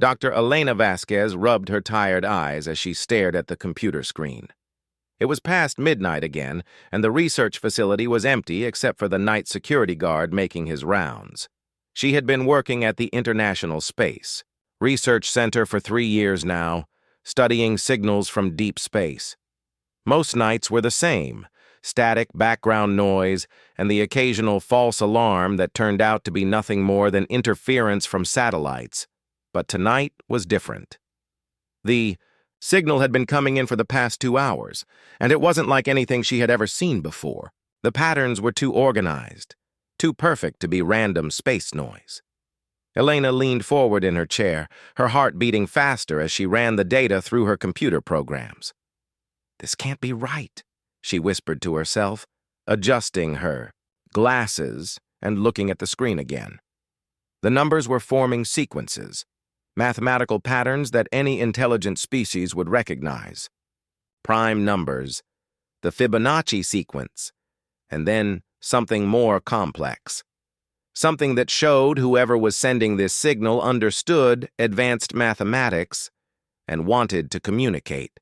Dr. Elena Vasquez rubbed her tired eyes as she stared at the computer screen. It was past midnight again, and the research facility was empty except for the night security guard making his rounds. She had been working at the International Space Research Center for 3 years now, studying signals from deep space. Most nights were the same: static background noise and the occasional false alarm that turned out to be nothing more than interference from satellites. But tonight was different. The signal had been coming in for the past 2 hours, and it wasn't like anything she had ever seen before. The patterns were too organized, too perfect to be random space noise. Elena leaned forward in her chair, her heart beating faster as she ran the data through her computer programs. "This can't be right," she whispered to herself, adjusting her glasses and looking at the screen again. The numbers were forming sequences, mathematical patterns that any intelligent species would recognize. Prime numbers, the Fibonacci sequence, and then something more complex. Something that showed whoever was sending this signal understood advanced mathematics and wanted to communicate.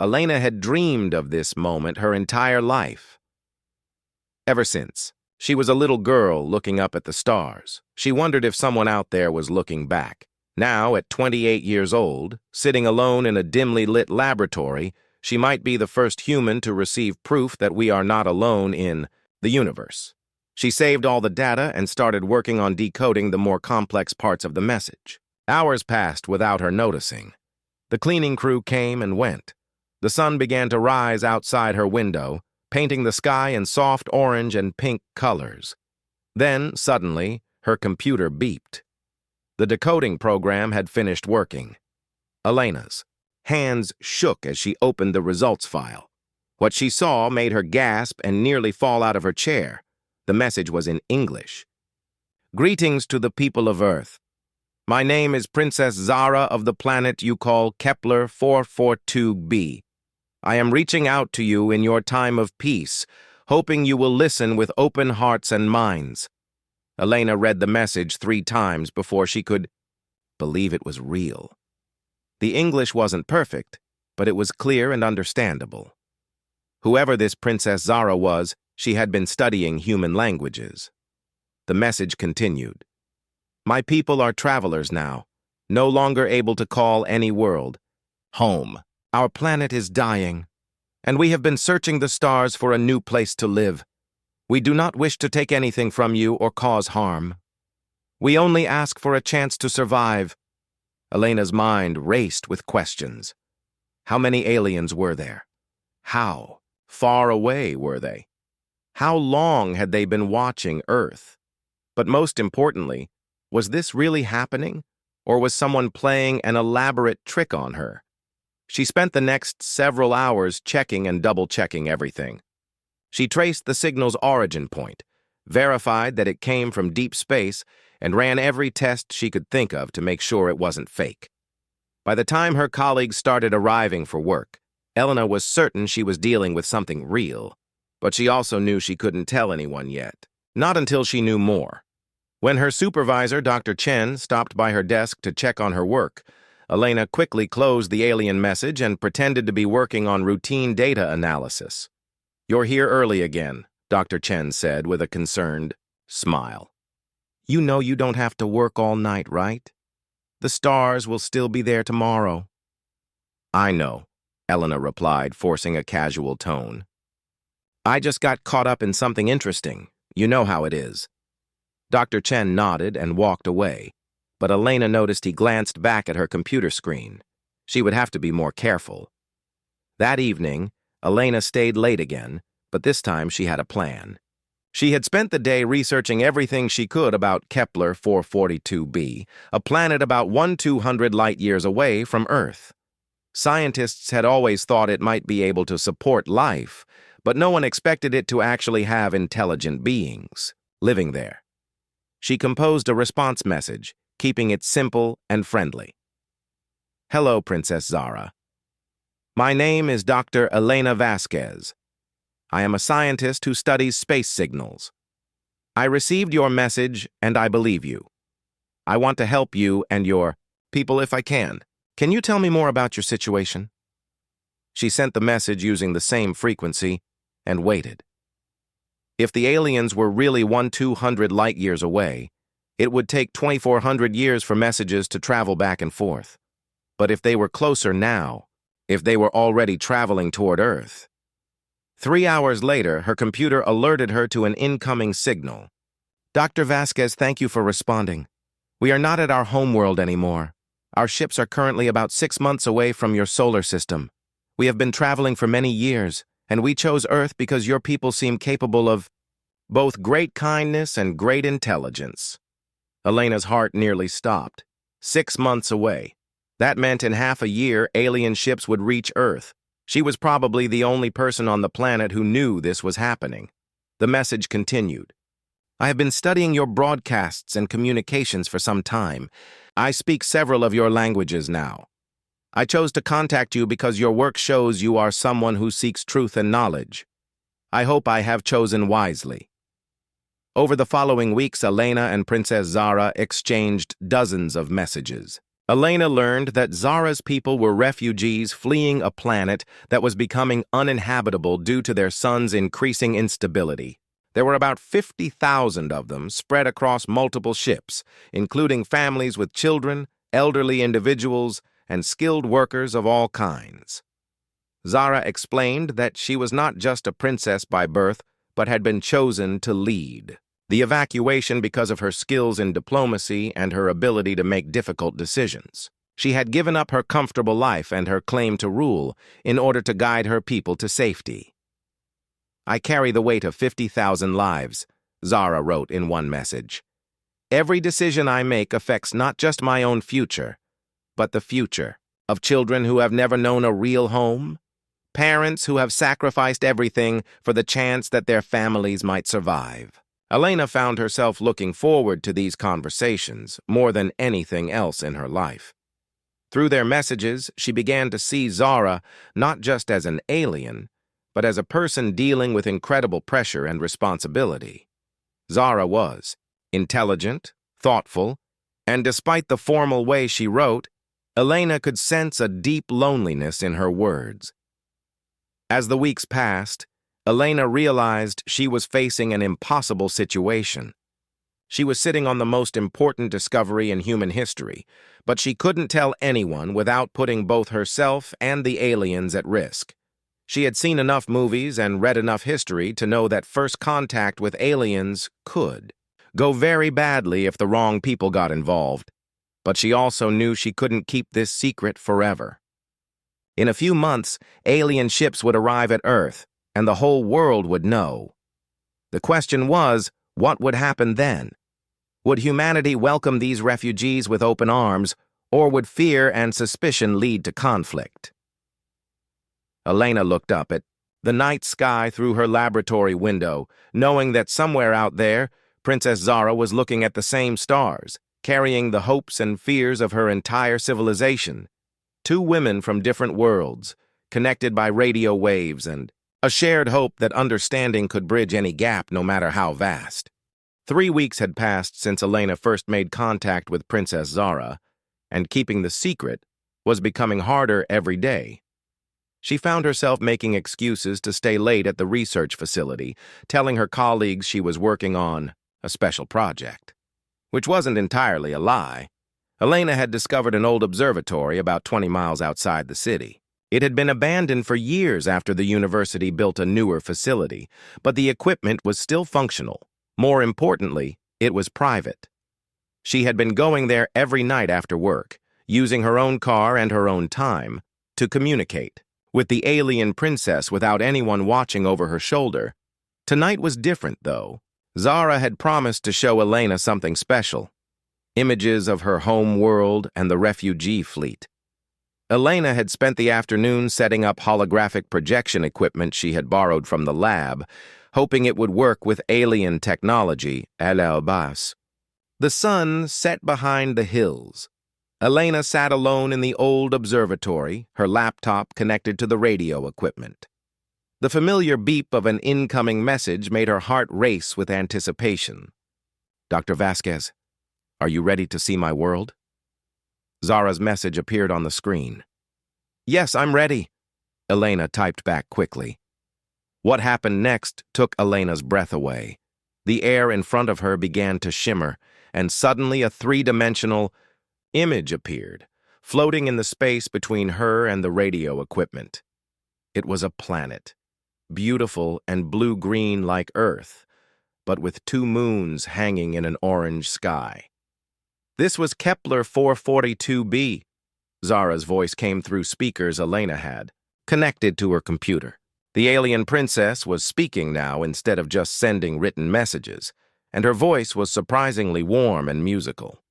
Elena had dreamed of this moment her entire life. Ever since she was a little girl looking up at the stars, she wondered if someone out there was looking back. Now, at 28 years old, sitting alone in a dimly lit laboratory, she might be the first human to receive proof that we are not alone in the universe. She saved all the data and started working on decoding the more complex parts of the message. Hours passed without her noticing. The cleaning crew came and went. The sun began to rise outside her window, painting the sky in soft orange and pink colors. Then, suddenly, her computer beeped. The decoding program had finished working. Elena's hands shook as she opened the results file. What she saw made her gasp and nearly fall out of her chair. The message was in English. "Greetings to the people of Earth. My name is Princess Zara of the planet you call Kepler 442b. I am reaching out to you in your time of peace, hoping you will listen with open hearts and minds." Elena read the message 3 times before she could believe it was real. The English wasn't perfect, but it was clear and understandable. Whoever this Princess Zara was, she had been studying human languages. The message continued. "My people are travelers now, no longer able to call any world home. Our planet is dying, and we have been searching the stars for a new place to live. We do not wish to take anything from you or cause harm. We only ask for a chance to survive." Elena's mind raced with questions. How many aliens were there? How far away were they? How long had they been watching Earth? But most importantly, was this really happening, or was someone playing an elaborate trick on her? She spent the next several hours checking and double-checking everything. She traced the signal's origin point, verified that it came from deep space, and ran every test she could think of to make sure it wasn't fake. By the time her colleagues started arriving for work, Elena was certain she was dealing with something real, but she also knew she couldn't tell anyone yet. Not until she knew more. When her supervisor, Dr. Chen, stopped by her desk to check on her work, Elena quickly closed the alien message and pretended to be working on routine data analysis. "You're here early again," Dr. Chen said with a concerned smile. "You know you don't have to work all night, right? The stars will still be there tomorrow." "I know," Elena replied, forcing a casual tone. "I just got caught up in something interesting. You know how it is." Dr. Chen nodded and walked away, but Elena noticed he glanced back at her computer screen. She would have to be more careful. That evening, Elena stayed late again, but this time she had a plan. She had spent the day researching everything she could about Kepler 442b, a planet about 1/200 light-years away from Earth. Scientists had always thought it might be able to support life, but no one expected it to actually have intelligent beings living there. She composed a response message, keeping it simple and friendly. "Hello, Princess Zara. My name is Dr. Elena Vasquez. I am a scientist who studies space signals. I received your message and I believe you. I want to help you and your people if I can. Can you tell me more about your situation?" She sent the message using the same frequency and waited. If the aliens were really 1,200 light-years away, it would take 2,400 years for messages to travel back and forth. But if they were closer now, if they were already traveling toward Earth. 3 hours later, her computer alerted her to an incoming signal. "Dr. Vasquez, thank you for responding. We are not at our homeworld anymore. Our ships are currently about 6 months away from your solar system. We have been traveling for many years, and we chose Earth because your people seem capable of both great kindness and great intelligence." Elena's heart nearly stopped. 6 months away. That meant in half a year, alien ships would reach Earth. She was probably the only person on the planet who knew this was happening. The message continued. "I have been studying your broadcasts and communications for some time. I speak several of your languages now. I chose to contact you because your work shows you are someone who seeks truth and knowledge. I hope I have chosen wisely." Over the following weeks, Elena and Princess Zara exchanged dozens of messages. Elena learned that Zara's people were refugees fleeing a planet that was becoming uninhabitable due to their sun's increasing instability. There were about 50,000 of them spread across multiple ships, including families with children, elderly individuals, and skilled workers of all kinds. Zara explained that she was not just a princess by birth, but had been chosen to lead the evacuation because of her skills in diplomacy and her ability to make difficult decisions. She had given up her comfortable life and her claim to rule in order to guide her people to safety. "I carry the weight of 50,000 lives," Zara wrote in one message. "Every decision I make affects not just my own future, but the future of children who have never known a real home, parents who have sacrificed everything for the chance that their families might survive." Elena found herself looking forward to these conversations more than anything else in her life. Through their messages, she began to see Zara not just as an alien, but as a person dealing with incredible pressure and responsibility. Zara was intelligent, thoughtful, and despite the formal way she wrote, Elena could sense a deep loneliness in her words. As the weeks passed, Elena realized she was facing an impossible situation. She was sitting on the most important discovery in human history, but she couldn't tell anyone without putting both herself and the aliens at risk. She had seen enough movies and read enough history to know that first contact with aliens could go very badly if the wrong people got involved, but she also knew she couldn't keep this secret forever. In a few months, alien ships would arrive at Earth, and the whole world would know. The question was, what would happen then? Would humanity welcome these refugees with open arms, or would fear and suspicion lead to conflict? Elena looked up at the night sky through her laboratory window, knowing that somewhere out there, Princess Zara was looking at the same stars, carrying the hopes and fears of her entire civilization. Two women from different worlds, connected by radio waves and a shared hope that understanding could bridge any gap no matter how vast. 3 weeks had passed since Elena first made contact with Princess Zara, and keeping the secret was becoming harder every day. She found herself making excuses to stay late at the research facility, telling her colleagues she was working on a special project. Which wasn't entirely a lie. Elena had discovered an old observatory about 20 miles outside the city. It had been abandoned for years after the university built a newer facility, but the equipment was still functional. More importantly, it was private. She had been going there every night after work, using her own car and her own time, to communicate with the alien princess without anyone watching over her shoulder. Tonight was different, though. Zara had promised to show Elena something special. Images of her home world and the refugee fleet. Elena had spent the afternoon setting up holographic projection equipment she had borrowed from the lab, hoping it would work with alien technology à l'Elbas. The sun set behind the hills. Elena sat alone in the old observatory, her laptop connected to the radio equipment. The familiar beep of an incoming message made her heart race with anticipation. "Dr. Vasquez, are you ready to see my world?" Zara's message appeared on the screen. "Yes, I'm ready," Elena typed back quickly. What happened next took Elena's breath away. The air in front of her began to shimmer, and suddenly a three-dimensional image appeared, floating in the space between her and the radio equipment. It was a planet, beautiful and blue-green like Earth, but with two moons hanging in an orange sky. This was Kepler 442b. Zara's voice came through speakers Elena had, connected to her computer. The alien princess was speaking now instead of just sending written messages, and her voice was surprisingly warm and musical.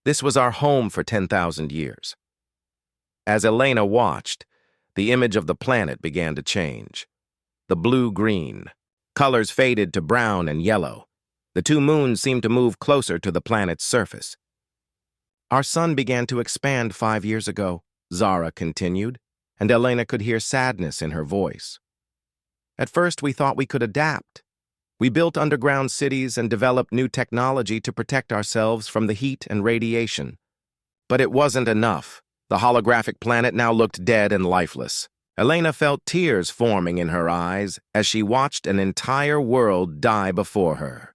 This was our home for 10,000 years. As Elena watched, the image of the planet began to change. The blue-green. Colors faded to brown and yellow. The two moons seemed to move closer to the planet's surface. Our sun began to expand 5 years ago, Zara continued, and Elena could hear sadness in her voice. At first, we thought we could adapt. We built underground cities and developed new technology to protect ourselves from the heat and radiation. But it wasn't enough. The holographic planet now looked dead and lifeless. Elena felt tears forming in her eyes as she watched an entire world die before her.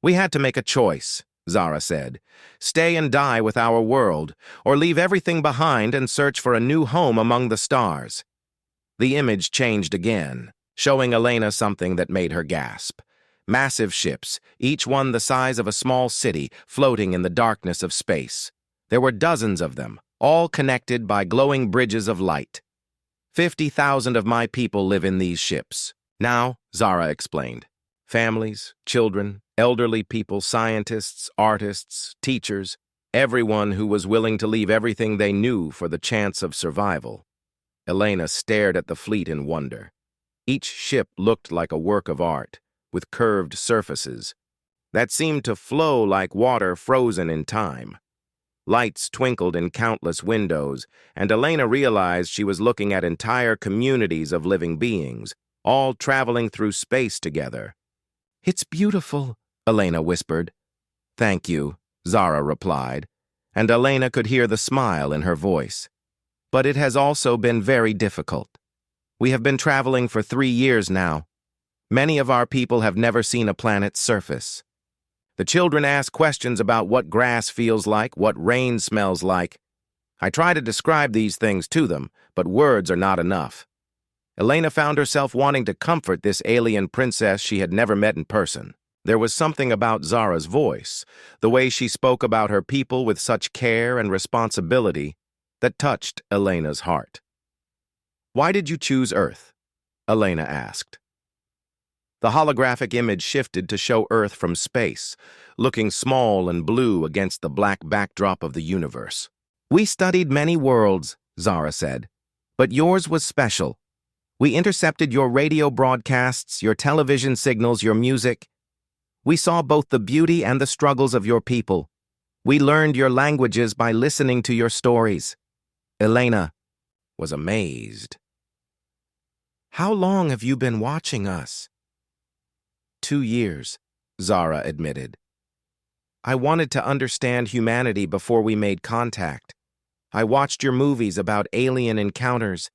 "We had to make a choice," Zara said. "Stay and die with our world, or leave everything behind and search for a new home among the stars." The image changed again, showing Elena something that made her gasp. Massive ships, each one the size of a small city, floating in the darkness of space. There were dozens of them, all connected by glowing bridges of light. 50,000 of my people live in these ships. Now, Zara explained. Families, children, elderly people, scientists, artists, teachers, everyone who was willing to leave everything they knew for the chance of survival. Elena stared at the fleet in wonder. Each ship looked like a work of art, with curved surfaces that seemed to flow like water frozen in time. Lights twinkled in countless windows, and Elena realized she was looking at entire communities of living beings, all traveling through space together. "It's beautiful," Elena whispered. "Thank you," Zara replied, and Elena could hear the smile in her voice. "But it has also been very difficult. We have been traveling for 3 years now. Many of our people have never seen a planet's surface. The children ask questions about what grass feels like, what rain smells like. I try to describe these things to them, but words are not enough." Elena found herself wanting to comfort this alien princess she had never met in person. There was something about Zara's voice, the way she spoke about her people with such care and responsibility, that touched Elena's heart. "Why did you choose Earth?" Elena asked. The holographic image shifted to show Earth from space, looking small and blue against the black backdrop of the universe. "We studied many worlds," Zara said, "but yours was special. We intercepted your radio broadcasts, your television signals, your music. We saw both the beauty and the struggles of your people. We learned your languages by listening to your stories." Elena was amazed. "How long have you been watching us?" 2 years, Zara admitted. "I wanted to understand humanity before we made contact. I watched your movies about alien encounters,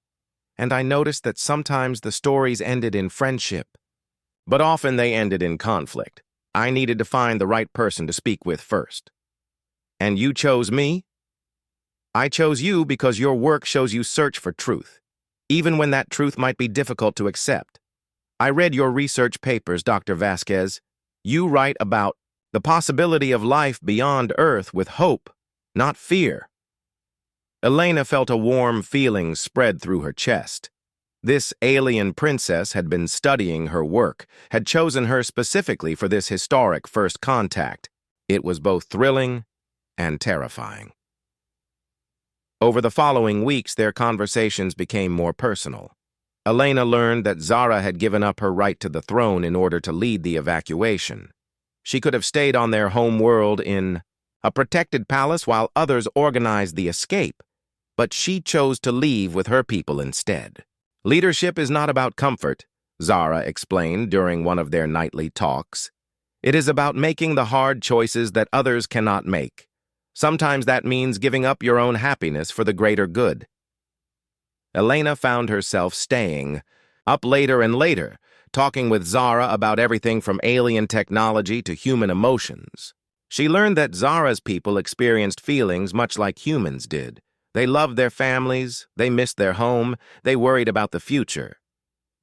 and I noticed that sometimes the stories ended in friendship. But often they ended in conflict. I needed to find the right person to speak with first." "And you chose me?" "I chose you because your work shows you search for truth, even when that truth might be difficult to accept. I read your research papers, Dr. Vasquez. You write about the possibility of life beyond Earth with hope, not fear." Elena felt a warm feeling spread through her chest. This alien princess had been studying her work, had chosen her specifically for this historic first contact. It was both thrilling and terrifying. Over the following weeks, their conversations became more personal. Elena learned that Zara had given up her right to the throne in order to lead the evacuation. She could have stayed on their home world in a protected palace while others organized the escape, but she chose to leave with her people instead. "Leadership is not about comfort," Zara explained during one of their nightly talks. "It is about making the hard choices that others cannot make. Sometimes that means giving up your own happiness for the greater good. Elena found herself staying up later and later, talking with Zara about everything from alien technology to human emotions. She learned that Zara's people experienced feelings much like humans did. They loved their families, they missed their home, they worried about the future.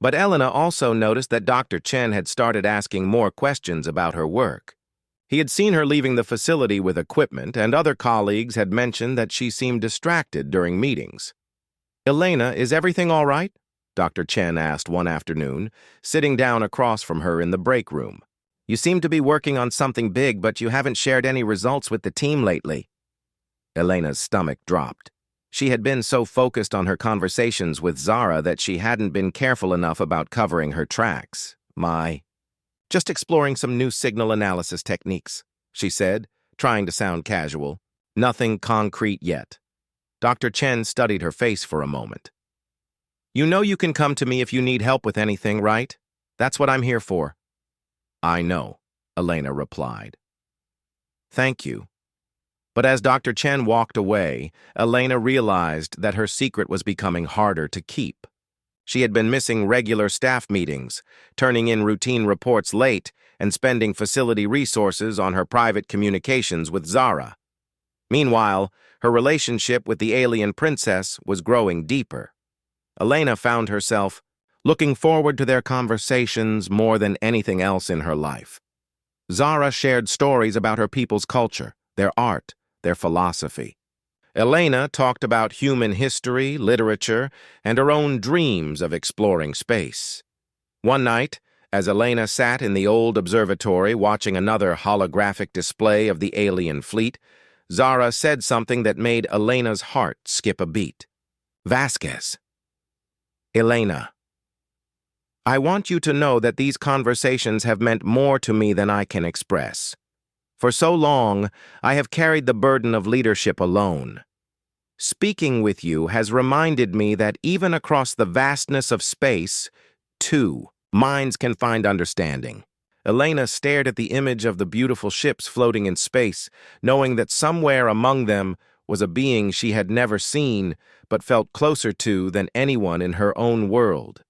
But Elena also noticed that Dr. Chen had started asking more questions about her work. He had seen her leaving the facility with equipment, and other colleagues had mentioned that she seemed distracted during meetings. "Elena, is everything all right?" Dr. Chen asked one afternoon, sitting down across from her in the break room. "You seem to be working on something big, but you haven't shared any results with the team lately." Elena's stomach dropped. She had been so focused on her conversations with Zara that she hadn't been careful enough about covering her tracks. Just exploring some new signal analysis techniques," she said, trying to sound casual. "Nothing concrete yet." Dr. Chen studied her face for a moment. "You know you can come to me if you need help with anything, right? That's what I'm here for." "I know," Elena replied. "Thank you." But as Dr. Chen walked away, Elena realized that her secret was becoming harder to keep. She had been missing regular staff meetings, turning in routine reports late, and spending facility resources on her private communications with Zara. Meanwhile, her relationship with the alien princess was growing deeper. Elena found herself looking forward to their conversations more than anything else in her life. Zara shared stories about her people's culture, their art, their philosophy. Elena talked about human history, literature, and her own dreams of exploring space. One night, as Elena sat in the old observatory watching another holographic display of the alien fleet, Zara said something that made Elena's heart skip a beat. "Vasquez." "Elena, I want you to know that these conversations have meant more to me than I can express. For so long, I have carried the burden of leadership alone. Speaking with you has reminded me that even across the vastness of space, two minds can find understanding." Elena stared at the image of the beautiful ships floating in space, knowing that somewhere among them was a being she had never seen but felt closer to than anyone in her own world.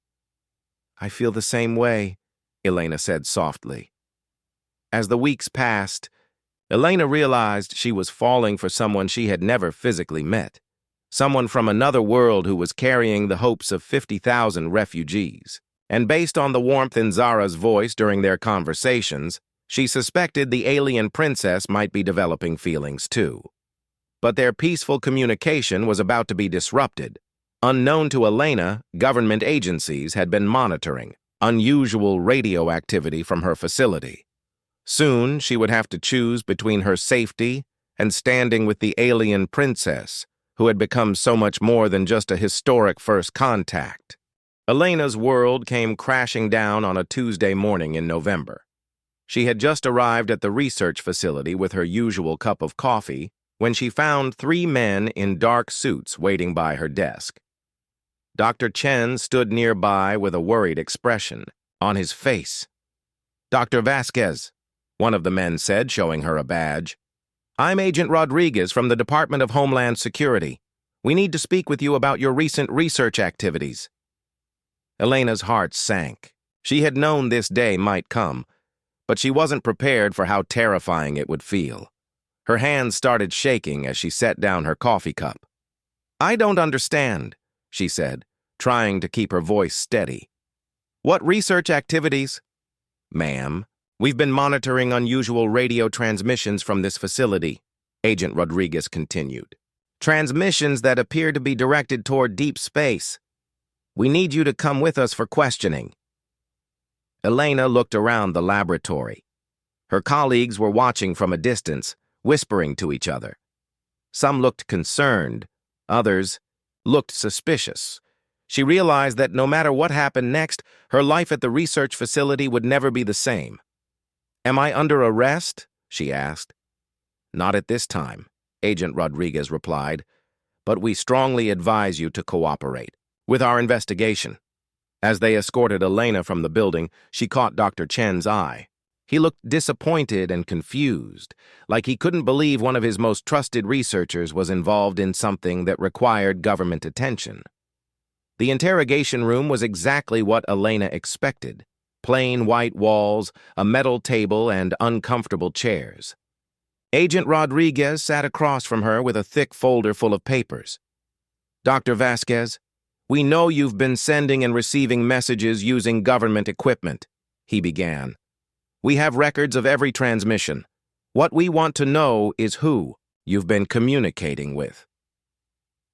"I feel the same way," Elena said softly. As the weeks passed, Elena realized she was falling for someone she had never physically met, someone from another world who was carrying the hopes of 50,000 refugees. And based on the warmth in Zara's voice during their conversations, she suspected the alien princess might be developing feelings too. But their peaceful communication was about to be disrupted. Unknown to Elena, government agencies had been monitoring unusual radio activity from her facility. Soon, she would have to choose between her safety and standing with the alien princess, who had become so much more than just a historic first contact. Elena's world came crashing down on a Tuesday morning in November. She had just arrived at the research facility with her usual cup of coffee when she found 3 men in dark suits waiting by her desk. Dr. Chen stood nearby with a worried expression on his face. "Dr. Vasquez," one of the men said, showing her a badge. "I'm Agent Rodriguez from the Department of Homeland Security. We need to speak with you about your recent research activities." Elena's heart sank. She had known this day might come, but she wasn't prepared for how terrifying it would feel. Her hands started shaking as she set down her coffee cup. "I don't understand," she said, trying to keep her voice steady. "What research activities?" "Ma'am, we've been monitoring unusual radio transmissions from this facility," Agent Rodriguez continued. "Transmissions that appear to be directed toward deep space. We need you to come with us for questioning." Elena looked around the laboratory. Her colleagues were watching from a distance, whispering to each other. Some looked concerned, others looked suspicious. She realized that no matter what happened next, her life at the research facility would never be the same. "Am I under arrest?" she asked. "Not at this time," Agent Rodriguez replied, "but we strongly advise you to cooperate with our investigation." As they escorted Elena from the building, she caught Dr. Chen's eye. He looked disappointed and confused, like he couldn't believe one of his most trusted researchers was involved in something that required government attention. The interrogation room was exactly what Elena expected: plain white walls, a metal table, and uncomfortable chairs. Agent Rodriguez sat across from her with a thick folder full of papers. "Dr. Vasquez, we know you've been sending and receiving messages using government equipment," he began. "We have records of every transmission. What we want to know is who you've been communicating with."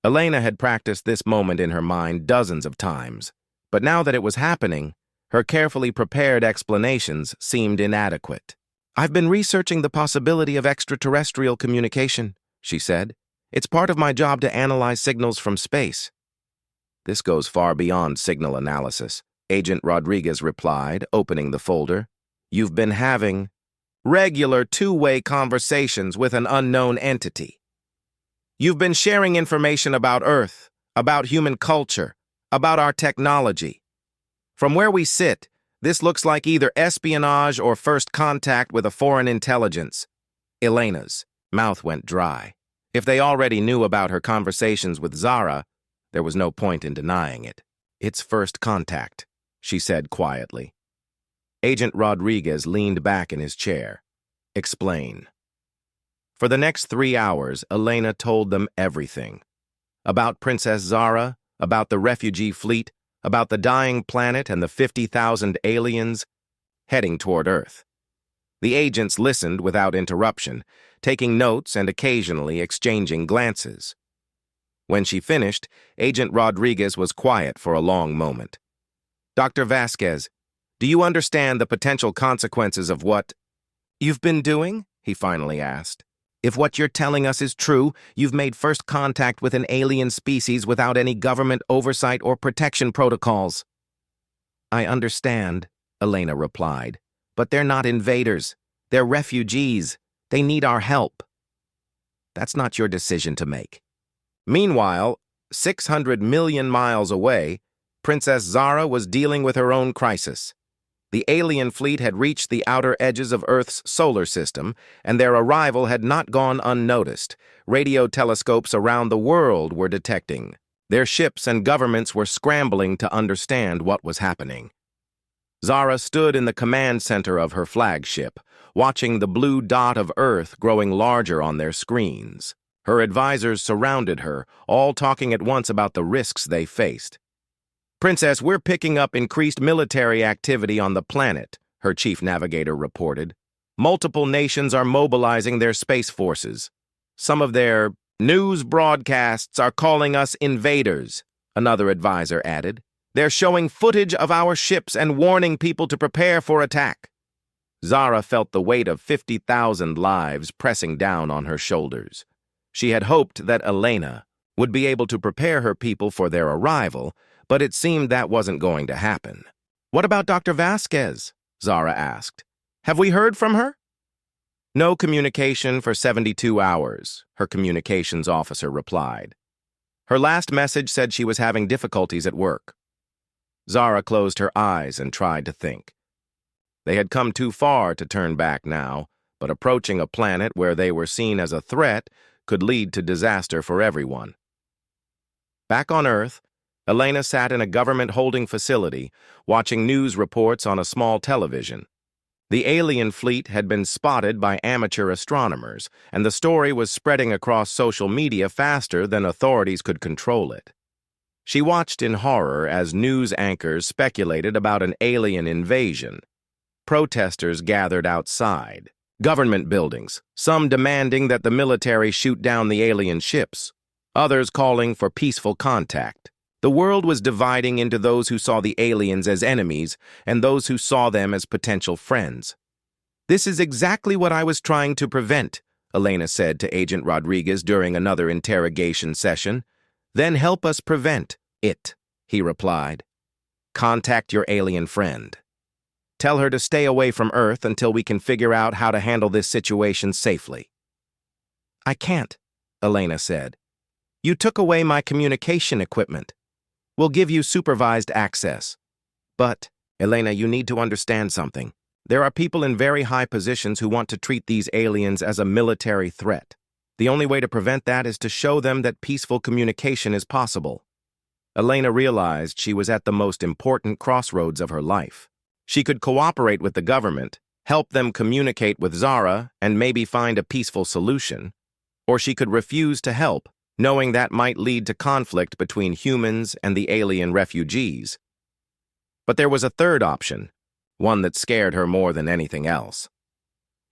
Elena had practiced this moment in her mind dozens of times, but now that it was happening, her carefully prepared explanations seemed inadequate. "I've been researching the possibility of extraterrestrial communication," she said. "It's part of my job to analyze signals from space." "This goes far beyond signal analysis," Agent Rodriguez replied, opening the folder. "You've been having regular two-way conversations with an unknown entity. You've been sharing information about Earth, about human culture, about our technology. From where we sit, this looks like either espionage or first contact with a foreign intelligence." Elena's mouth went dry. If they already knew about her conversations with Zara, there was no point in denying it. "It's first contact," she said quietly. Agent Rodriguez leaned back in his chair. "Explain." For the next 3 hours, Elena told them everything. About Princess Zara, about the refugee fleet, about the dying planet and the 50,000 aliens heading toward Earth. The agents listened without interruption, taking notes and occasionally exchanging glances. When she finished, Agent Rodriguez was quiet for a long moment. "Dr. Vasquez, do you understand the potential consequences of what you've been doing?" he finally asked. "If what you're telling us is true, you've made first contact with an alien species without any government oversight or protection protocols." "I understand," Elena replied, "but they're not invaders. They're refugees. They need our help." "That's not your decision to make." Meanwhile, 600 million miles away, Princess Zara was dealing with her own crisis. The alien fleet had reached the outer edges of Earth's solar system, and their arrival had not gone unnoticed. Radio telescopes around the world were detecting. Their ships and governments were scrambling to understand what was happening. Zara stood in the command center of her flagship, watching the blue dot of Earth growing larger on their screens. Her advisors surrounded her, all talking at once about the risks they faced. "Princess, we're picking up increased military activity on the planet," her chief navigator reported. "Multiple nations are mobilizing their space forces. Some of their news broadcasts are calling us invaders," another advisor added. "They're showing footage of our ships and warning people to prepare for attack." Zara felt the weight of 50,000 lives pressing down on her shoulders. She had hoped that Elena would be able to prepare her people for their arrival, but it seemed that wasn't going to happen. "What about Dr. Vasquez?" Zara asked. "Have we heard from her?" "No communication for 72 hours, her communications officer replied. Her last message said she was having difficulties at work. Zara closed her eyes and tried to think. They had come too far to turn back now, but approaching a planet where they were seen as a threat could lead to disaster for everyone. Back on Earth, Elena sat in a government holding facility, watching news reports on a small television. The alien fleet had been spotted by amateur astronomers, and the story was spreading across social media faster than authorities could control it. She watched in horror as news anchors speculated about an alien invasion. Protesters gathered outside government buildings, some demanding that the military shoot down the alien ships, others calling for peaceful contact. The world was dividing into those who saw the aliens as enemies and those who saw them as potential friends. "This is exactly what I was trying to prevent," Elena said to Agent Rodriguez during another interrogation session. "Then help us prevent it," he replied. "Contact your alien friend. Tell her to stay away from Earth until we can figure out how to handle this situation safely." "I can't," Elena said. "You took away my communication equipment. We'll give you supervised access. But, Elena, you need to understand something. There are people in very high positions who want to treat these aliens as a military threat. The only way to prevent that is to show them that peaceful communication is possible. Elena realized she was at the most important crossroads of her life. She could cooperate with the government, help them communicate with Zara, and maybe find a peaceful solution. Or she could refuse to help, knowing that might lead to conflict between humans and the alien refugees. But there was a third option, one that scared her more than anything else.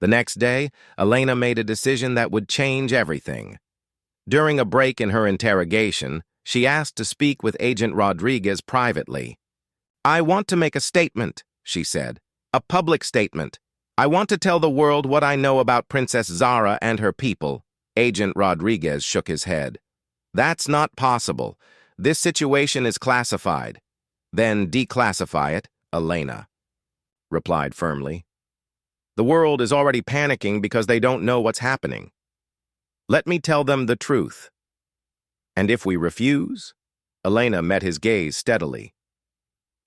The next day, Elena made a decision that would change everything. During a break in her interrogation, she asked to speak with Agent Rodriguez privately. "I want to make a statement," she said. "A public statement. I want to tell the world what I know about Princess Zara and her people." Agent Rodriguez shook his head. "That's not possible. This situation is classified." "Then declassify it," Elena replied firmly. "The world is already panicking because they don't know what's happening. Let me tell them the truth." "And if we refuse?" Elena met his gaze steadily.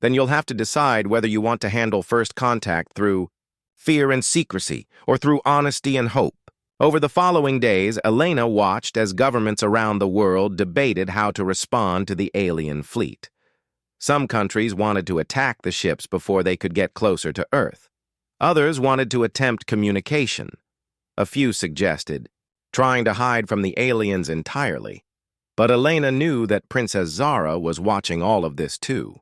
"Then you'll have to decide whether you want to handle first contact through fear and secrecy or through honesty and hope." Over the following days, Elena watched as governments around the world debated how to respond to the alien fleet. Some countries wanted to attack the ships before they could get closer to Earth. Others wanted to attempt communication. A few suggested trying to hide from the aliens entirely. But Elena knew that Princess Zara was watching all of this too.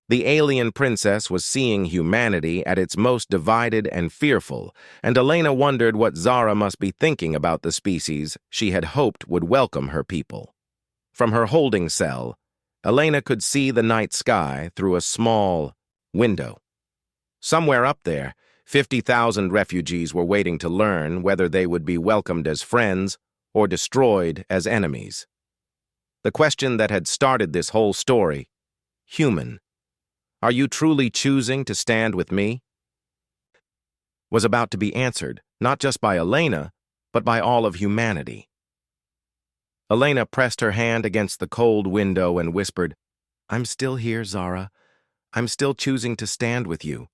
The alien princess was seeing humanity at its most divided and fearful, and Elena wondered what Zara must be thinking about the species she had hoped would welcome her people. From her holding cell, Elena could see the night sky through a small window. Somewhere up there, 50,000 refugees were waiting to learn whether they would be welcomed as friends or destroyed as enemies. The question that had started this whole story, human, are you truly choosing to stand with me? Was about to be answered, not just by Elena, but by all of humanity. Elena pressed her hand against the cold window and whispered, "I'm still here, Zara. I'm still choosing to stand with you."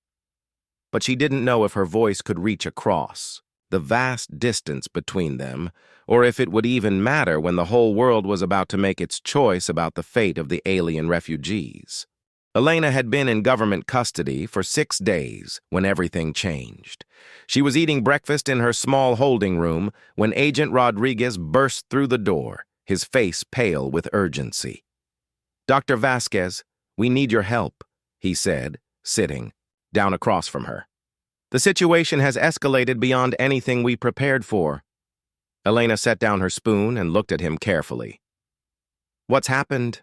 But she didn't know if her voice could reach across the vast distance between them, or if it would even matter when the whole world was about to make its choice about the fate of the alien refugees. Elena had been in government custody for 6 days when everything changed. She was eating breakfast in her small holding room when Agent Rodriguez burst through the door, his face pale with urgency. "Dr. Vasquez, we need your help," he said, sitting down across from her. "The situation has escalated beyond anything we prepared for." Elena set down her spoon and looked at him carefully. "What's happened?"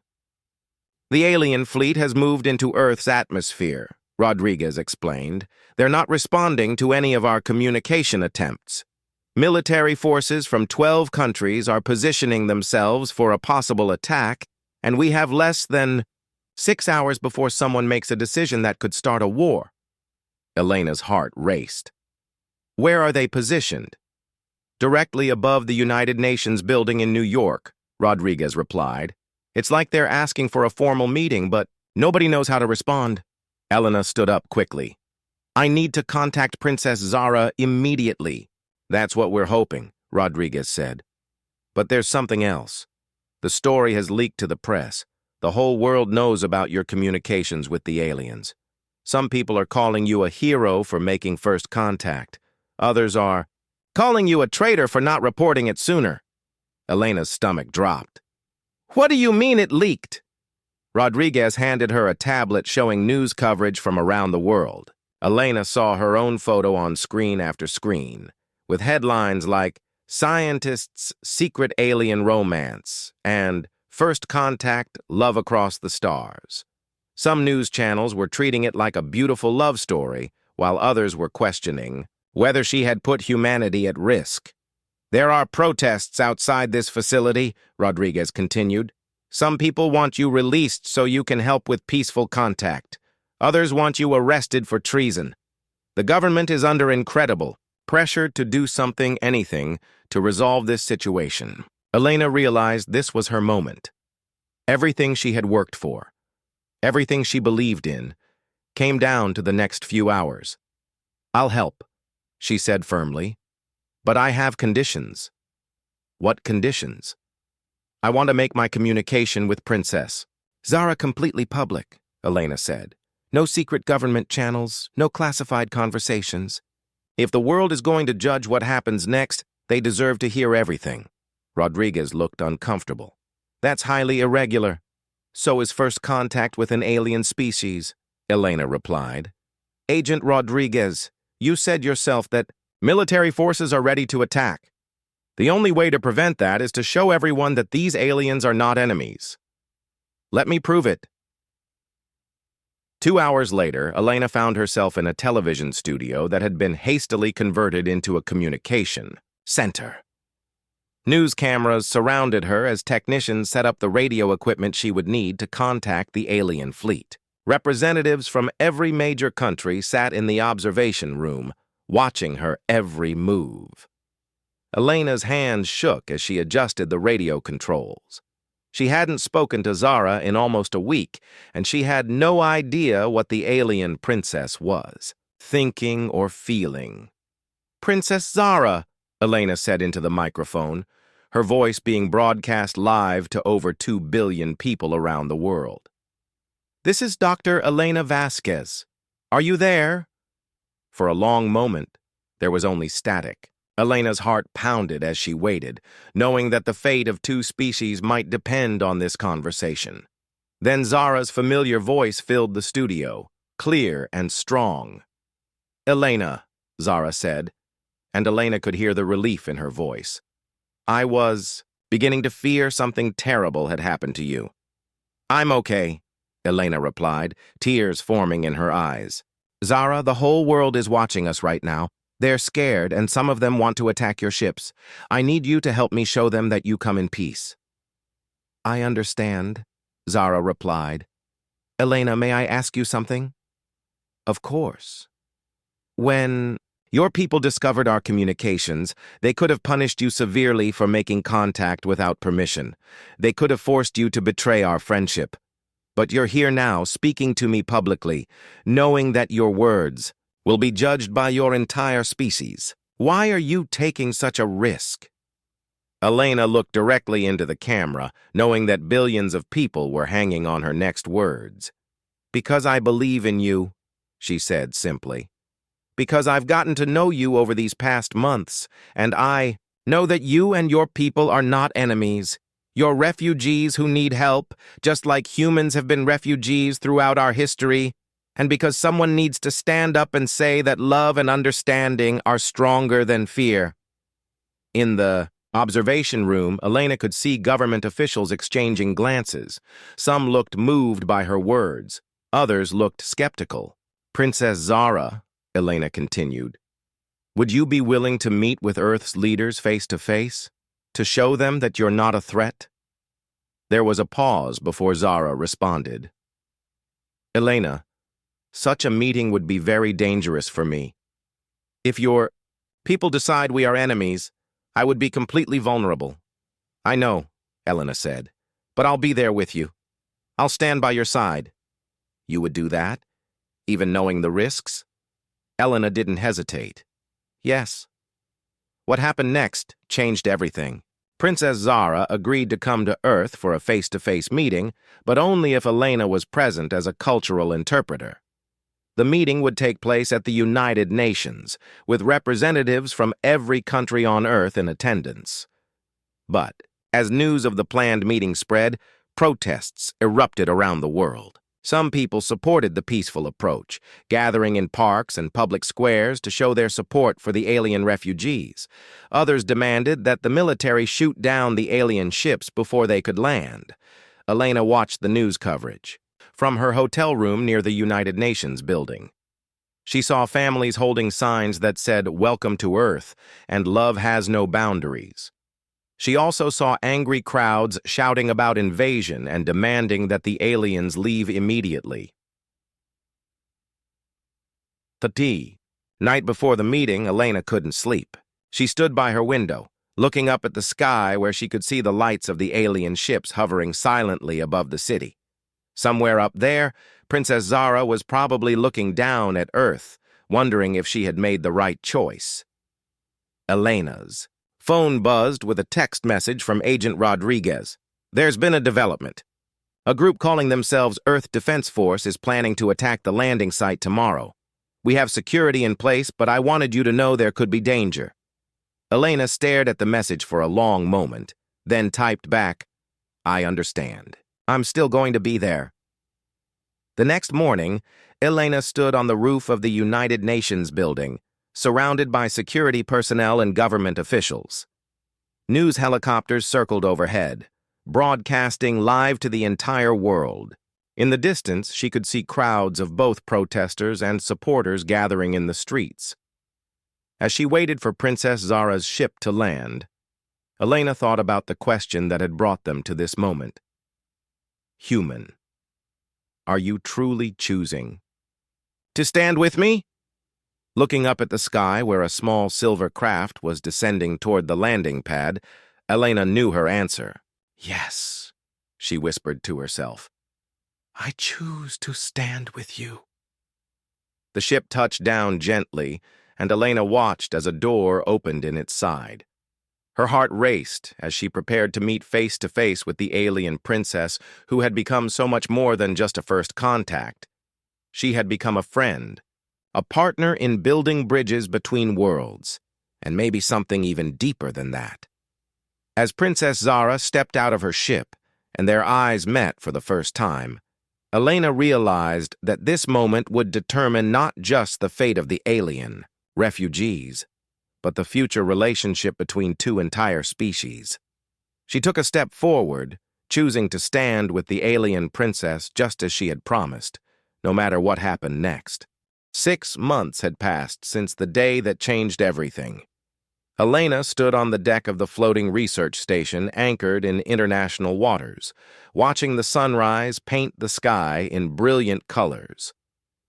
"The alien fleet has moved into Earth's atmosphere," Rodriguez explained. "They're not responding to any of our communication attempts. Military forces from 12 countries are positioning themselves for a possible attack, and we have less than 6 hours before someone makes a decision that could start a war." Elena's heart raced. "Where are they positioned?" "Directly above the United Nations building in New York," Rodriguez replied. "It's like they're asking for a formal meeting, but nobody knows how to respond." Elena stood up quickly. "I need to contact Princess Zara immediately." "That's what we're hoping," Rodriguez said. "But there's something else. The story has leaked to the press. The whole world knows about your communications with the aliens. Some people are calling you a hero for making first contact. Others are calling you a traitor for not reporting it sooner." Elena's stomach dropped. "What do you mean it leaked?" Rodriguez handed her a tablet showing news coverage from around the world. Elena saw her own photo on screen after screen, with headlines like "Scientists' Secret Alien Romance" and "First Contact, Love Across the Stars." Some news channels were treating it like a beautiful love story, while others were questioning whether she had put humanity at risk. "There are protests outside this facility," Rodriguez continued. "Some people want you released so you can help with peaceful contact. Others want you arrested for treason. The government is under incredible pressure to do anything, to resolve this situation." Elena realized this was her moment. Everything she had worked for, everything she believed in, came down to the next few hours. I'll help, she said firmly. But I have conditions. What conditions? I want to make my communication with Princess Zara completely public, Elena said. No secret government channels, no classified conversations. If the world is going to judge what happens next, they deserve to hear everything. Rodriguez looked uncomfortable. That's highly irregular. So is first contact with an alien species, Elena replied. Agent Rodriguez, you said yourself that military forces are ready to attack. The only way to prevent that is to show everyone that these aliens are not enemies. Let me prove it. 2 hours later, Elena found herself in a television studio that had been hastily converted into a communication center. News cameras surrounded her as technicians set up the radio equipment she would need to contact the alien fleet. Representatives from every major country sat in the observation room, watching her every move. Elena's hands shook as she adjusted the radio controls. She hadn't spoken to Zara in almost a week, and she had no idea what the alien princess was, thinking or feeling. Princess Zara, Elena said into the microphone, her voice being broadcast live to over 2 billion people around the world. This is Dr. Elena Vasquez. Are you there? For a long moment, there was only static. Elena's heart pounded as she waited, knowing that the fate of 2 species might depend on this conversation. Then Zara's familiar voice filled the studio, clear and strong. Elena, Zara said, and Elena could hear the relief in her voice. I was beginning to fear something terrible had happened to you. I'm okay, Elena replied, tears forming in her eyes. Zara, the whole world is watching us right now. They're scared, and some of them want to attack your ships. I need you to help me show them that you come in peace. I understand, Zara replied. Elena, may I ask you something? Of course. When your people discovered our communications, they could have punished you severely for making contact without permission. They could have forced you to betray our friendship. But you're here now, speaking to me publicly, knowing that your words will be judged by your entire species. Why are you taking such a risk? Elena looked directly into the camera, knowing that billions of people were hanging on her next words. Because I believe in you, she said simply. Because I've gotten to know you over these past months, and I know that you and your people are not enemies. You're refugees who need help, just like humans have been refugees throughout our history. And because someone needs to stand up and say that love and understanding are stronger than fear. In the observation room, Elena could see government officials exchanging glances. Some looked moved by her words. Others looked skeptical. Princess Zara, Elena continued, would you be willing to meet with Earth's leaders face to face, to show them that you're not a threat? There was a pause before Zara responded. Elena, such a meeting would be very dangerous for me. If your people decide we are enemies, I would be completely vulnerable. I know, Elena said, but I'll be there with you. I'll stand by your side. You would do that, even knowing the risks? Elena didn't hesitate. Yes. What happened next changed everything. Princess Zara agreed to come to Earth for a face-to-face meeting, but only if Elena was present as a cultural interpreter. The meeting would take place at the United Nations, with representatives from every country on Earth in attendance. But, as news of the planned meeting spread, protests erupted around the world. Some people supported the peaceful approach, gathering in parks and public squares to show their support for the alien refugees. Others demanded that the military shoot down the alien ships before they could land. Elena watched the news coverage from her hotel room near the United Nations building. She saw families holding signs that said, "Welcome to Earth," and "Love has no boundaries." She also saw angry crowds shouting about invasion and demanding that the aliens leave immediately. The night before the meeting, Elena couldn't sleep. She stood by her window, looking up at the sky where she could see the lights of the alien ships hovering silently above the city. Somewhere up there, Princess Zara was probably looking down at Earth, wondering if she had made the right choice. Elena's phone buzzed with a text message from Agent Rodriguez. There's been a development. A group calling themselves Earth Defense Force is planning to attack the landing site tomorrow. We have security in place, but I wanted you to know there could be danger. Elena stared at the message for a long moment, then typed back, I understand. I'm still going to be there. The next morning, Elena stood on the roof of the United Nations building, surrounded by security personnel and government officials. News helicopters circled overhead, broadcasting live to the entire world. In the distance, she could see crowds of both protesters and supporters gathering in the streets. As she waited for Princess Zara's ship to land, Elena thought about the question that had brought them to this moment. Human, are you truly choosing to stand with me? Looking up at the sky where a small silver craft was descending toward the landing pad, Elena knew her answer. Yes, she whispered to herself. I choose to stand with you. The ship touched down gently, and Elena watched as a door opened in its side. Her heart raced as she prepared to meet face-to-face with the alien princess who had become so much more than just a first contact. She had become a friend, a partner in building bridges between worlds, and maybe something even deeper than that. As Princess Zara stepped out of her ship, and their eyes met for the first time, Elena realized that this moment would determine not just the fate of the alien, refugees, but the future relationship between two entire species. She took a step forward, choosing to stand with the alien princess just as she had promised, no matter what happened next. 6 months had passed since the day that changed everything. Elena stood on the deck of the floating research station anchored in international waters, watching the sunrise paint the sky in brilliant colors.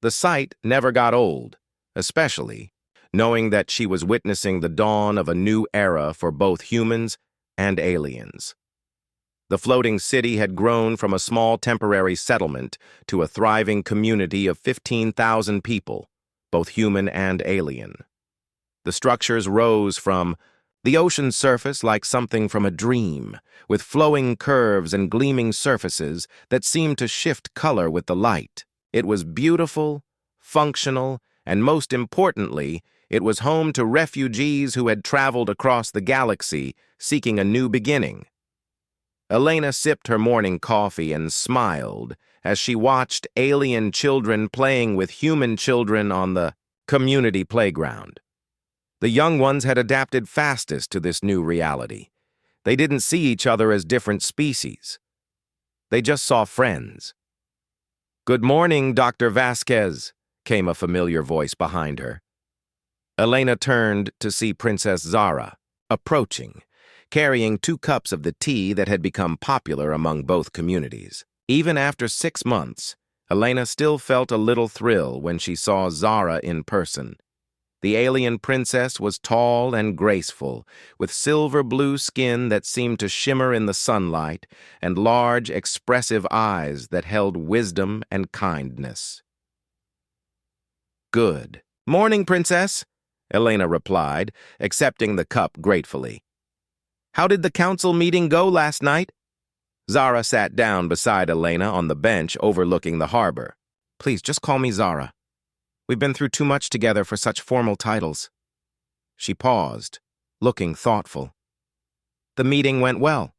The sight never got old, especially knowing that she was witnessing the dawn of a new era for both humans and aliens. The floating city had grown from a small temporary settlement to a thriving community of 15,000 people, both human and alien. The structures rose from the ocean's surface like something from a dream, with flowing curves and gleaming surfaces that seemed to shift color with the light. It was beautiful, functional, and most importantly, it was home to refugees who had traveled across the galaxy seeking a new beginning. Elena sipped her morning coffee and smiled as she watched alien children playing with human children on the community playground. The young ones had adapted fastest to this new reality. They didn't see each other as different species. They just saw friends. "Good morning, Dr. Vasquez," came a familiar voice behind her. Elena turned to see Princess Zara, approaching, carrying 2 cups of the tea that had become popular among both communities. Even after 6 months, Elena still felt a little thrill when she saw Zara in person. The alien princess was tall and graceful, with silver-blue skin that seemed to shimmer in the sunlight and large, expressive eyes that held wisdom and kindness. "Good morning, Princess," Elena replied, accepting the cup gratefully. "How did the council meeting go last night?" Zara sat down beside Elena on the bench overlooking the harbor. "Please, just call me Zara. We've been through too much together for such formal titles." She paused, looking thoughtful. "The meeting went well.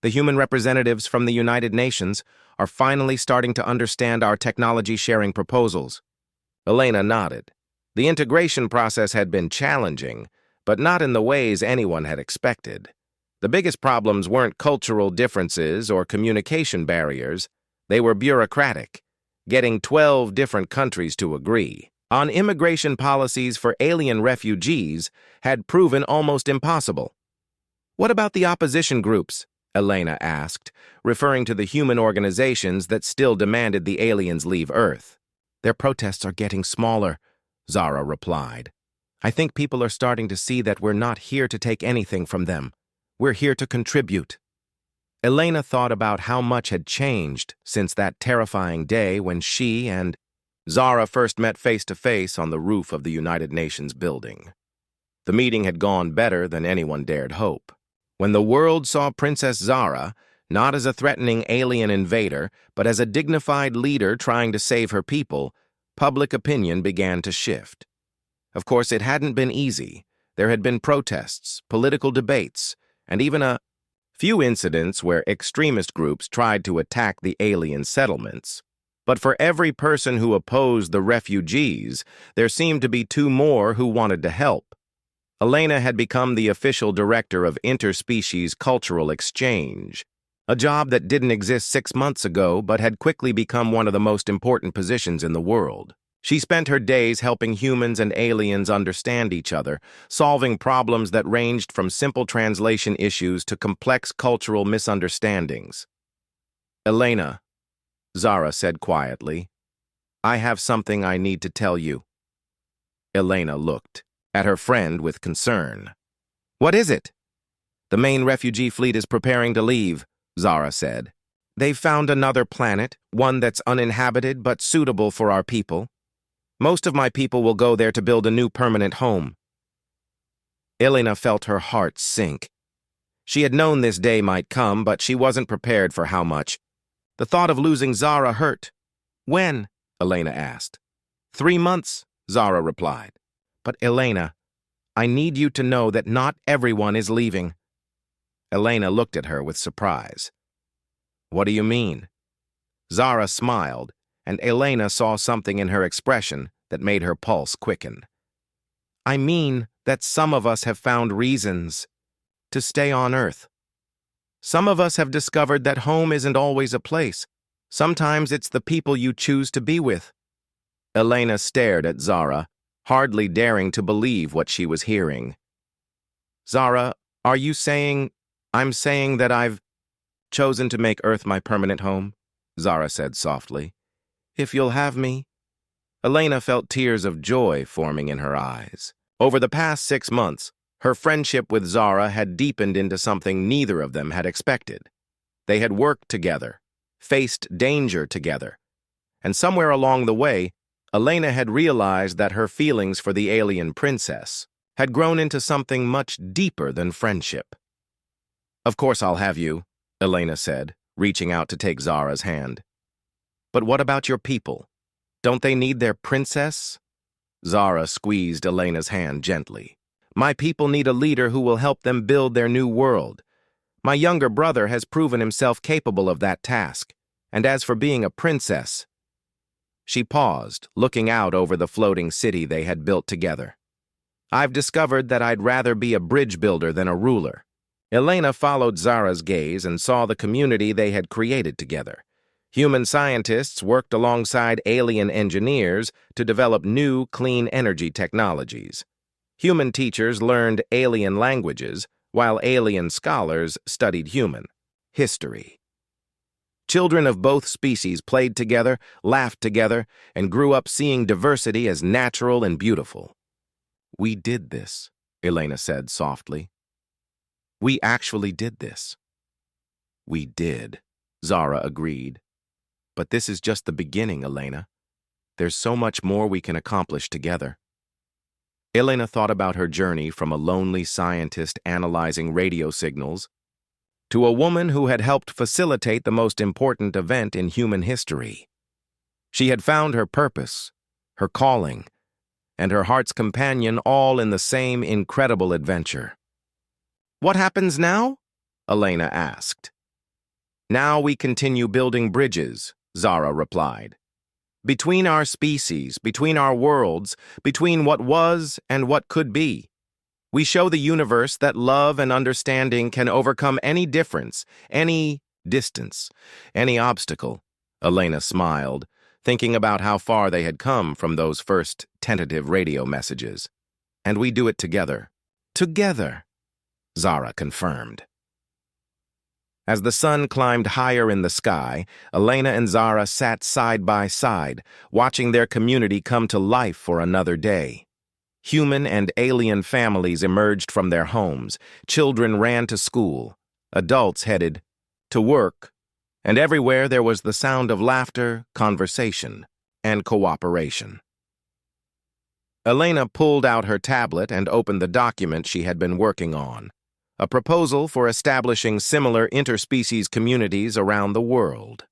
The human representatives from the United Nations are finally starting to understand our technology-sharing proposals." Elena nodded. The integration process had been challenging, but not in the ways anyone had expected. The biggest problems weren't cultural differences or communication barriers. They were bureaucratic, getting 12 different countries to agree on immigration policies for alien refugees had proven almost impossible. "What about the opposition groups?" Elena asked, referring to the human organizations that still demanded the aliens leave Earth. "Their protests are getting smaller," Zara replied. "I think people are starting to see that we're not here to take anything from them. We're here to contribute." Elena thought about how much had changed since that terrifying day when she and Zara first met face-to-face on the roof of the United Nations building. The meeting had gone better than anyone dared hope. When the world saw Princess Zara, not as a threatening alien invader, but as a dignified leader trying to save her people, public opinion began to shift. Of course, it hadn't been easy. There had been protests, political debates, and even a few incidents where extremist groups tried to attack the alien settlements. But for every person who opposed the refugees, there seemed to be two more who wanted to help. Elena had become the official director of interspecies cultural exchange, a job that didn't exist 6 months ago but had quickly become one of the most important positions in the world. She spent her days helping humans and aliens understand each other, solving problems that ranged from simple translation issues to complex cultural misunderstandings. "Elena," Zara said quietly, "I have something I need to tell you." Elena looked at her friend with concern. "What is it?" "The main refugee fleet is preparing to leave," Zara said. "They've found another planet, one that's uninhabited but suitable for our people. Most of my people will go there to build a new permanent home." Elena felt her heart sink. She had known this day might come, but she wasn't prepared for how much. The thought of losing Zara hurt. "When?" Elena asked. 3 months, Zara replied. "But Elena, I need you to know that not everyone is leaving." Elena looked at her with surprise. "What do you mean?" Zara smiled, and Elena saw something in her expression that made her pulse quicken. "I mean that some of us have found reasons to stay on Earth. Some of us have discovered that home isn't always a place. Sometimes it's the people you choose to be with." Elena stared at Zara, hardly daring to believe what she was hearing. "Zara, are you saying—" "I'm saying that I've chosen to make Earth my permanent home," Zara said softly. "If you'll have me." Elena felt tears of joy forming in her eyes. Over the past 6 months, her friendship with Zara had deepened into something neither of them had expected. They had worked together, faced danger together, and somewhere along the way, Elena had realized that her feelings for the alien princess had grown into something much deeper than friendship. "Of course I'll have you," Elena said, reaching out to take Zara's hand. "But what about your people? Don't they need their princess?" Zara squeezed Elena's hand gently. "My people need a leader who will help them build their new world. My younger brother has proven himself capable of that task. And as for being a princess—" She paused, looking out over the floating city they had built together. "I've discovered that I'd rather be a bridge builder than a ruler." Elena followed Zara's gaze and saw the community they had created together. Human scientists worked alongside alien engineers to develop new, clean energy technologies. Human teachers learned alien languages, while alien scholars studied human history. Children of both species played together, laughed together, and grew up seeing diversity as natural and beautiful. "We did this," Elena said softly. "We actually did this." "We did," Zara agreed. "But this is just the beginning, Elena. There's so much more we can accomplish together." Elena thought about her journey from a lonely scientist analyzing radio signals to a woman who had helped facilitate the most important event in human history. She had found her purpose, her calling, and her heart's companion all in the same incredible adventure. "What happens now?" Elena asked. "Now we continue building bridges," Zara replied. "Between our species, between our worlds, between what was and what could be. We show the universe that love and understanding can overcome any difference, any distance, any obstacle." Elena smiled, thinking about how far they had come from those first tentative radio messages. "And we do it together." "Together," Zara confirmed. As the sun climbed higher in the sky, Elena and Zara sat side by side, watching their community come to life for another day. Human and alien families emerged from their homes, children ran to school, adults headed to work, and everywhere there was the sound of laughter, conversation, and cooperation. Elena pulled out her tablet and opened the document she had been working on, a proposal for establishing similar interspecies communities around the world.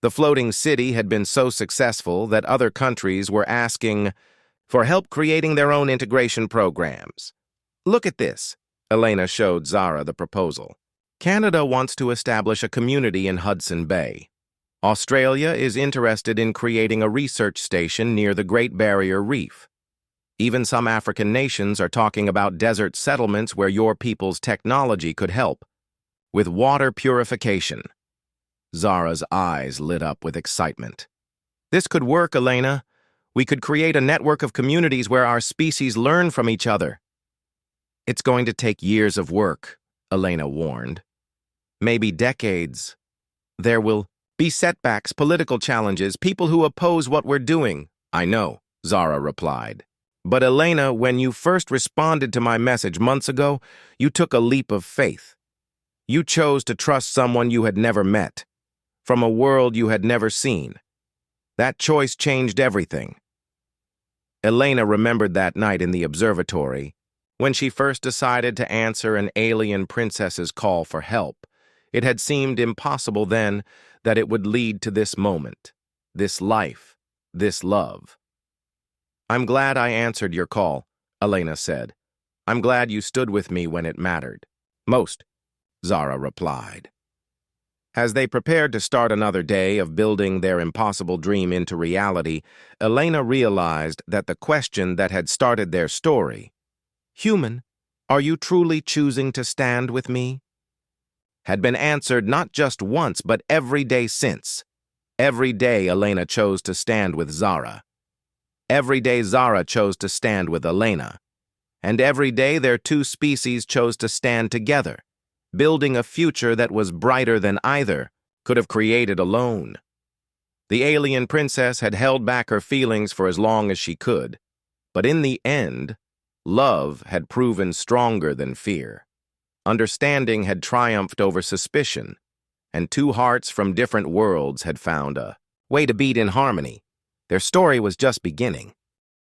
The floating city had been so successful that other countries were asking for help creating their own integration programs. Look at this. Elena showed Zara the proposal. Canada wants to establish a community in Hudson Bay. Australia is interested in creating a research station near the Great Barrier Reef. Even some African nations are talking about desert settlements where your people's technology could help. With water purification. Zara's eyes lit up with excitement. This could work, Elena. We could create a network of communities where our species learn from each other. It's going to take years of work, Elena warned. Maybe decades. There will be setbacks, political challenges, people who oppose what we're doing. I know, Zara replied. But Elena, when you first responded to my message months ago, you took a leap of faith. You chose to trust someone you had never met, from a world you had never seen. That choice changed everything. Elena remembered that night in the observatory, when she first decided to answer an alien princess's call for help. It had seemed impossible then that it would lead to this moment, this life, this love. I'm glad I answered your call, Elena said. I'm glad you stood with me when it mattered. Most, Zara replied. As they prepared to start another day of building their impossible dream into reality, Elena realized that the question that had started their story, "Human, are you truly choosing to stand with me?" had been answered not just once, but every day since. Every day Elena chose to stand with Zara. Every day Zara chose to stand with Elena. And every day their two species chose to stand together, building a future that was brighter than either could have created alone. The alien princess had held back her feelings for as long as she could, but in the end, love had proven stronger than fear. Understanding had triumphed over suspicion, and two hearts from different worlds had found a way to beat in harmony. Their story was just beginning.